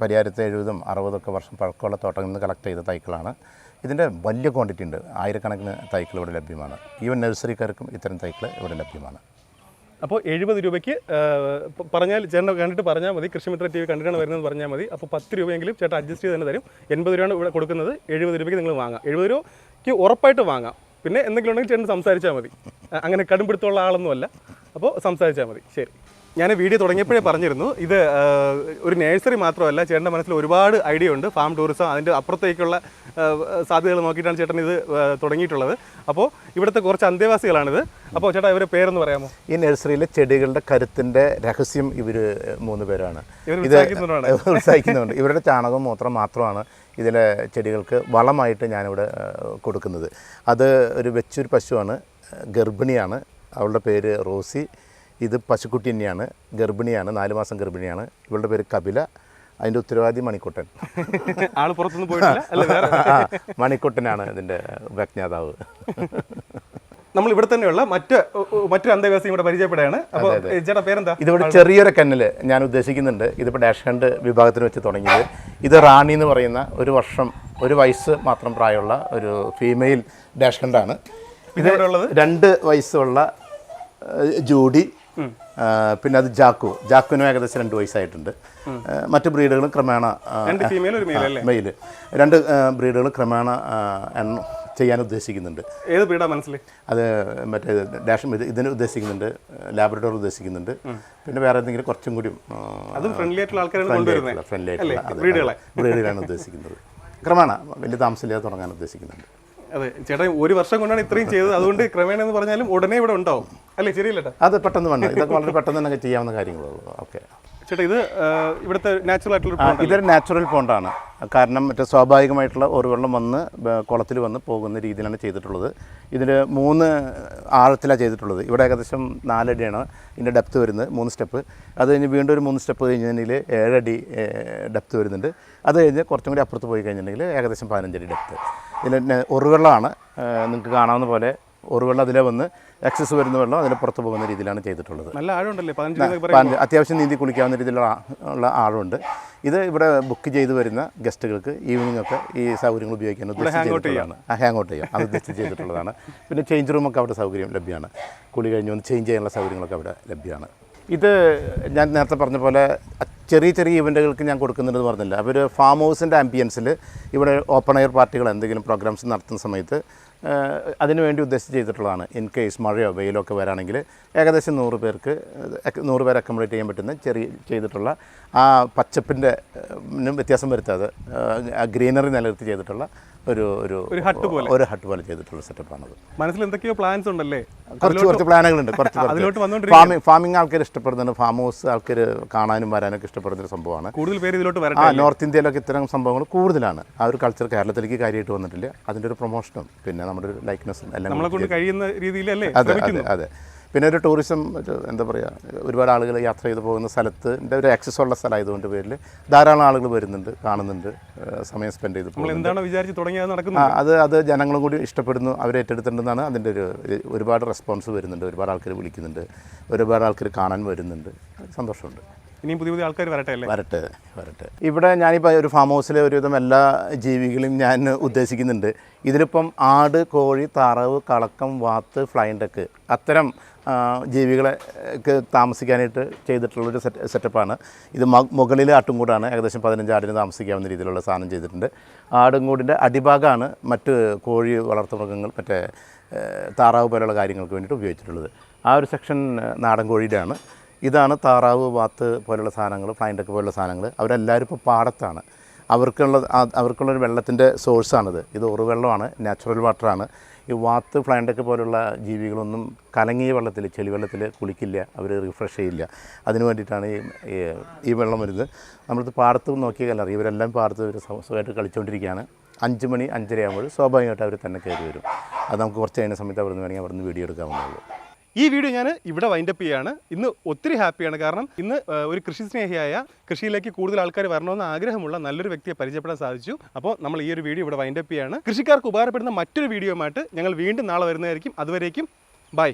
പരിയാരത്തെ 70-60 വർഷം പഴക്കമുള്ള തോട്ടങ്ങളിൽ നിന്ന് കളക്ട് ചെയ്ത തൈക്കളാണ്. ഇതിൻ്റെ വലിയ ക്വാണ്ടിറ്റി ഉണ്ട്. 1000-കണക്കിന് തൈക്കൾ ഇവിടെ ലഭ്യമാണ്. ഈവൻ നഴ്സറിക്കാർക്കും ഇത്തരം തൈക്കൾ ഇവിടെ ലഭ്യമാണ്. അപ്പോൾ 70 രൂപയ്ക്ക് പറഞ്ഞാൽ ചേട്ടൻ കണ്ടിട്ട് പറഞ്ഞാൽ മതി. കൃഷിമിത്ര TV കണ്ടിട്ടാണ് വരുന്നത് പറഞ്ഞാൽ മതി. അപ്പോൾ 10 രൂപയെങ്കിലും ചേട്ടൻ അഡ്ജസ്റ്റ് ചെയ്ത് തന്നെ തരും. 80 രൂപയാണ് ഇവിടെ കൊടുക്കുന്നത്. 70 രൂപയ്ക്ക് നിങ്ങൾ വാങ്ങാം. 70 രൂപയ്ക്ക് ഉറപ്പായിട്ട് വാങ്ങാം. പിന്നെ എന്തെങ്കിലും ഉണ്ടെങ്കിൽ ചേട്ടൻ സംസാരിച്ചാൽ മതി. അങ്ങനെ കടുംപിടുത്തമുള്ള ആളൊന്നുമല്ല. അപ്പോൾ സംസാരിച്ചാൽ മതി. ശരി. ഞാൻ വീഡിയോ തുടങ്ങിയപ്പോഴേ പറഞ്ഞിരുന്നു, ഇത് ഒരു നഴ്സറി മാത്രമല്ല, ചേട്ടൻ്റെ മനസ്സിൽ ഒരുപാട് ഐഡിയ ഉണ്ട്. ഫാം ടൂറിസം, അതിൻ്റെ അപ്പുറത്തേക്കുള്ള സാധ്യതകൾ നോക്കിയിട്ടാണ് ചേട്ടൻ ഇത് തുടങ്ങിയിട്ടുള്ളത്. അപ്പോൾ ഇവിടുത്തെ കുറച്ച് അന്തേവാസികളാണിത്. അപ്പോൾ ചേട്ടാ ഇവരുടെ പേരൊന്ന് പറയാമോ? ഈ നഴ്സറിയിലെ ചെടികളുടെ കരുത്തിൻ്റെ രഹസ്യം ഇവർ 3 പേരാണ്. ഉത്സാഹിക്കുന്നുണ്ട്. ഇവരുടെ ചാണകവും മൂത്രം മാത്രമാണ് ഇതിലെ ചെടികൾക്ക് വളമായിട്ട് ഞാനിവിടെ കൊടുക്കുന്നത്. അത് വെച്ചൊരു പശുവാണ്, ഗർഭിണിയാണ്. അവളുടെ പേര് റോസി. ഇത് പശുക്കുട്ടി തന്നെയാണ്, ഗർഭിണിയാണ്, 4 മാസം ഗർഭിണിയാണ്. ഇവളുടെ പേര് കപില. അതിൻ്റെ ഉത്തരവാദി മണിക്കുട്ടൻ. ആള് പുറത്തൊന്നും പോയിട്ടില്ല. മണിക്കുട്ടനാണ് ഇതിൻ്റെ ഉപജ്ഞാതാവ്. നമ്മൾ ഇവിടെ തന്നെയുള്ള മറ്റൊരു അന്തേവാസിയും കൂടെ പരിചയപ്പെടുകയാണ്. അപ്പോൾ ചേട്ടാ പേരെന്താ? ഇതിവിടെ ചെറിയൊരു കന്നൽ ഞാൻ ഉദ്ദേശിക്കുന്നുണ്ട്. ഇതിപ്പോൾ ഡാഷ് ഹണ്ട് വിഭാഗത്തിന് വെച്ച് തുടങ്ങിയത്. ഇത് റാണി എന്ന് പറയുന്ന 1 വയസ്സ് മാത്രം പ്രായമുള്ള ഒരു ഫീമെയിൽ ഡാഷ് ഹണ്ടാണ്. ഇത് 2 വയസ്സുള്ള ജൂഡി, പിന്നെ അത് ജാക്കുവിനും ഏകദേശം 2 വയസ്സായിട്ടുണ്ട്. മറ്റ് ബ്രീഡുകളും ക്രമേണ മെയിൽ 2 ബ്രീഡുകൾ ക്രമേണ ചെയ്യാൻ ഉദ്ദേശിക്കുന്നുണ്ട്. ഏത് ബ്രീഡാ മനസ്സിൽ? അത് മറ്റേ ഡാഷ് ഇതിന് ഉദ്ദേശിക്കുന്നുണ്ട്, ലാബ്രഡോർ ഉദ്ദേശിക്കുന്നുണ്ട്. പിന്നെ വേറെ എന്തെങ്കിലും കുറച്ചും കൂടി ഫ്രണ്ട്ലി ആയിട്ടുള്ള ബ്രീഡുകളാണ് ഉദ്ദേശിക്കുന്നത്. ക്രമേണ വലിയ താമസമില്ലാതെ തുടങ്ങാൻ ഉദ്ദേശിക്കുന്നുണ്ട്. അതെ ചേട്ടാ, 1 വർഷം കൊണ്ടാണ് ഇത്രയും ചെയ്തത്. അതുകൊണ്ട് ക്രമേണ എന്ന് പറഞ്ഞാലും ഉടനെ ഇവിടെ ഉണ്ടാവും അല്ലേ? ശരിയല്ലേട്ടാ? അത് പെട്ടെന്ന് വേണം, ഇതൊക്കെ വളരെ പെട്ടെന്ന് തന്നെ ചെയ്യാവുന്ന കാര്യങ്ങളുള്ളൂ. ഓക്കെ ചേട്ടാ, ഇത് ഇവിടുത്തെ നാച്ചുറൽ ആയിട്ടുള്ള ഇതൊരു നാച്ചുറൽ പോണ്ടാണ്. കാരണം മറ്റേ സ്വാഭാവികമായിട്ടുള്ള ഒരു വെള്ളം വന്ന് കുളത്തിൽ വന്ന് പോകുന്ന രീതിയിലാണ് ചെയ്തിട്ടുള്ളത്. ഇതിന് 3 ആഴത്തിലാണ് ചെയ്തിട്ടുള്ളത്. ഇവിടെ ഏകദേശം 4 അടിയാണ് ഇതിൻ്റെ ഡെപ്ത് വരുന്നത്, 3 സ്റ്റെപ്പ്. അത് കഴിഞ്ഞ് വീണ്ടും ഒരു 3 സ്റ്റെപ്പ് കഴിഞ്ഞിട്ടുണ്ടെങ്കിൽ 7 അടി ഡെപ്ത് വരുന്നുണ്ട്. അത് കഴിഞ്ഞ് കുറച്ചും കൂടി അപ്പുറത്ത് പോയി കഴിഞ്ഞിട്ടുണ്ടെങ്കിൽ ഏകദേശം 15 അടി ഡെപ്ത്. ഇതിന് ഉറുവെള്ളമാണ്, നിങ്ങൾക്ക് കാണാവുന്ന പോലെ ഉറുവെള്ളം അതിലെ വന്ന് എക്സസ് വരുന്ന വെള്ളം അതിന് പുറത്ത് പോകുന്ന രീതിയിലാണ് ചെയ്തിട്ടുള്ളത്. നല്ല ആഴമുണ്ടല്ലേ? അത്യാവശ്യം നീന്തി കുളിക്കാവുന്ന രീതിയിലുള്ള ആഴമുണ്ട്. ഇത് ഇവിടെ ബുക്ക് ചെയ്ത് വരുന്ന ഗസ്റ്റുകൾക്ക് ഈവനിംഗ് ഒക്കെ ഈ സൗകര്യങ്ങൾ ഉപയോഗിക്കാൻ ഉദ്ദേശിച്ചിട്ടുള്ളതാണ്. ഹാങ് ഔട്ട് ചെയ്യാം, അത് ഉദ്ദേശിച്ച് ചെയ്തിട്ടുള്ളതാണ്. പിന്നെ ചേഞ്ച് റൂമൊക്കെ അവിടെ സൗകര്യം ലഭ്യമാണ്. കുളി കഴിഞ്ഞ് വന്ന് ചേഞ്ച് ചെയ്യാനുള്ള സൗകര്യങ്ങളൊക്കെ അവിടെ ലഭ്യമാണ്. ഇത് ഞാൻ നേരത്തെ പറഞ്ഞ പോലെ ചെറിയ ഇവൻറ്റുകൾക്ക് ഞാൻ കൊടുക്കുന്നുണ്ടെന്ന് പറഞ്ഞില്ല. അവർ ഫാം ഹൗസിൻ്റെ ആംബിയൻസിൽ ഇവിടെ ഓപ്പൺ എയർ പാർട്ടികൾ എന്തെങ്കിലും പ്രോഗ്രാംസ് നടത്തുന്ന സമയത്ത് അതിനുവേണ്ടി ഉദ്ദേശിച്ച് ചെയ്തിട്ടുള്ളതാണ്. ഇൻ കേസ് മഴയോ വെയിലോ ഒക്കെ വരാണെങ്കിൽ ഏകദേശം 100 പേരെ അക്കോമഡേറ്റ് ചെയ്യാൻ പറ്റുന്ന ചെയ്തിട്ടുള്ള ആ പച്ചപ്പിൻ്റെ വ്യത്യാസം വരുത്താതെ ഗ്രീനറി നിലനിർത്തി ചെയ്തിട്ടുള്ള ഒരു ഹട്ട് പോലെ ചെയ്തിട്ടുള്ള സെറ്റപ്പാണത്. മനസ്സിൽ എന്തൊക്കെയോ പ്ലാൻസ് ഉണ്ടല്ലേ? കുറച്ച് പ്ലാനുകളുണ്ട്. ഫാമിംഗ് ആൾക്കാർ ഇഷ്ടപ്പെടുന്നുണ്ട്, ഫാം ഹൗസ് ആൾക്കാർ കാണാനും വരാനൊക്കെ ഇഷ്ടപ്പെടുന്ന ഒരു സംഭവമാണ്. കൂടുതൽ പേര് ഇതിലോട്ട് വരട്ടെ. നോർത്ത് ഇന്ത്യയിലൊക്കെ ഇത്തരം സംഭവങ്ങൾ കൂടുതലാണ്. ആ ഒരു കൾച്ചർ കേരളത്തിലേക്ക് കാര്യമായിട്ട് വന്നിട്ടില്ല. അതിൻ്റെ ഒരു പ്രൊമോഷനും പിന്നെ നമ്മുടെ ഒരു ലൈക്നെസ്സും എല്ലാം നമ്മളെ കൊണ്ട് കഴിയുന്ന രീതിയിലല്ലേ? അതെ. പിന്നെ ഒരു ടൂറിസം എന്താ പറയുക, ഒരുപാട് ആളുകൾ യാത്ര ചെയ്ത് പോകുന്ന സ്ഥലത്തിൻ്റെ ഒരു ആക്സസ് ഉള്ള സ്ഥലമായതുകൊണ്ട് പേരിൽ ധാരാളം ആളുകൾ വരുന്നുണ്ട്, കാണുന്നുണ്ട്, സമയം സ്പെൻഡ് ചെയ്ത് പോകും. എന്താണ് വിചാരിച്ച് തുടങ്ങിയത് നടക്കുന്നത്? അത് ജനങ്ങളും കൂടി ഇഷ്ടപ്പെടുന്നു, അവർ ഏറ്റെടുത്തിട്ടുണ്ടെന്നാണ് അതിൻ്റെ ഒരുപാട് റെസ്പോൺസ് വരുന്നുണ്ട്. ഒരുപാട് ആൾക്കാർ വിളിക്കുന്നുണ്ട്, ഒരുപാട് ആൾക്കാർ കാണാൻ വരുന്നുണ്ട്. സന്തോഷമുണ്ട്. ഇനിയും പുതിയ ആൾക്കാർ വരട്ടെ അല്ലേ? വരട്ടെ. ഇവിടെ ഞാനിപ്പോൾ ഒരു ഫാം ഹൗസിലെ ഒരുവിധം എല്ലാ ജീവികളും ഞാൻ ഉദ്ദേശിക്കുന്നുണ്ട്. ഇതിലിപ്പം ആട്, കോഴി, താറാവ്, കളക്കം, വാത്ത്, ഫ്ലൈൻ ഡക്ക് അത്തരം ജീവികളെ താമസിക്കാനായിട്ട് ചെയ്തിട്ടുള്ളൊരു സെറ്റപ്പാണ് ഇത്. മുകളിൽ ആട്ടുംകൂടാണ്, ഏകദേശം 15 ആടിന് താമസിക്കാവുന്ന രീതിയിലുള്ള സാധനം ചെയ്തിട്ടുണ്ട്. ആടുംകൂടിൻ്റെ അടിഭാഗമാണ് മറ്റ് കോഴി വളർത്തുമൃഗങ്ങൾ, മറ്റേ താറാവ് പോലുള്ള കാര്യങ്ങൾക്ക് വേണ്ടിയിട്ട് ഉപയോഗിച്ചിട്ടുള്ളത്. ആ ഒരു സെക്ഷൻ നാടൻ കോഴിയുടെയാണ്. ഇതാണ് വാത്ത് പോലുള്ള സാധനങ്ങൾ, ഫ്ലൈൻ ഡക്ക് പോലുള്ള സാധനങ്ങൾ. അവരെല്ലാവരും ഇപ്പോൾ പാടത്താണ്. അവർക്കുള്ളൊരു വെള്ളത്തിൻ്റെ സോഴ്സാണിത്. ഇത് ഉറുവെള്ളമാണ്, നാച്ചുറൽ വാട്ടറാണ്. ഈ വാത്ത്, ഫ്ലൈൻ ഡക്ക് പോലുള്ള ജീവികളൊന്നും കലങ്ങിയ വെള്ളത്തിൽ, ചെളിവെള്ളത്തിൽ കുളിക്കില്ല, അവർ റിഫ്രഷ് ചെയ്യില്ല. അതിന് വേണ്ടിയിട്ടാണ് ഈ വെള്ളം വരുന്നത്. നമ്മളിത് പാടത്ത് നോക്കിയാൽ അറിയാം, ഇവരെല്ലാം പാടത്ത് ഒരു സുഖമായിട്ട് കളിച്ചുകൊണ്ടിരിക്കുകയാണ്. 5 മണി 5:30 ആകുമ്പോൾ സ്വാഭാവികമായിട്ട് അവർ തന്നെ കയറി വരും. അത് നമുക്ക് കുറച്ച് കഴിയുന്ന സമയത്ത് അവിടെ നിന്ന് വേണമെങ്കിൽ അവിടെ നിന്ന് വീഡിയോ എടുക്കാവുന്നതുള്ളൂ. ഈ വീഡിയോ ഞാൻ ഇവിടെ വൈൻഡപ്പ് ചെയ്യാണ്. ഇന്ന് ഒത്തിരി ഹാപ്പിയാണ്. കാരണം ഇന്ന് ഒരു കൃഷി സ്നേഹിയായ, കൃഷിയിലേക്ക് കൂടുതൽ ആൾക്കാർ വരണമെന്ന് ആഗ്രഹമുള്ള നല്ലൊരു വ്യക്തിയെ പരിചയപ്പെടാൻ സാധിച്ചു. അപ്പോൾ നമ്മൾ ഈ ഒരു വീഡിയോ ഇവിടെ വൈൻഡപ്പ് ചെയ്യാണ്. കൃഷിക്കാർക്ക് ഉപകാരപ്പെടുന്ന മറ്റൊരു വീഡിയോയുമായിട്ട് ഞങ്ങൾ വീണ്ടും നാളെ വരുന്നതായിരിക്കും. അതുവരേക്കും ബൈ.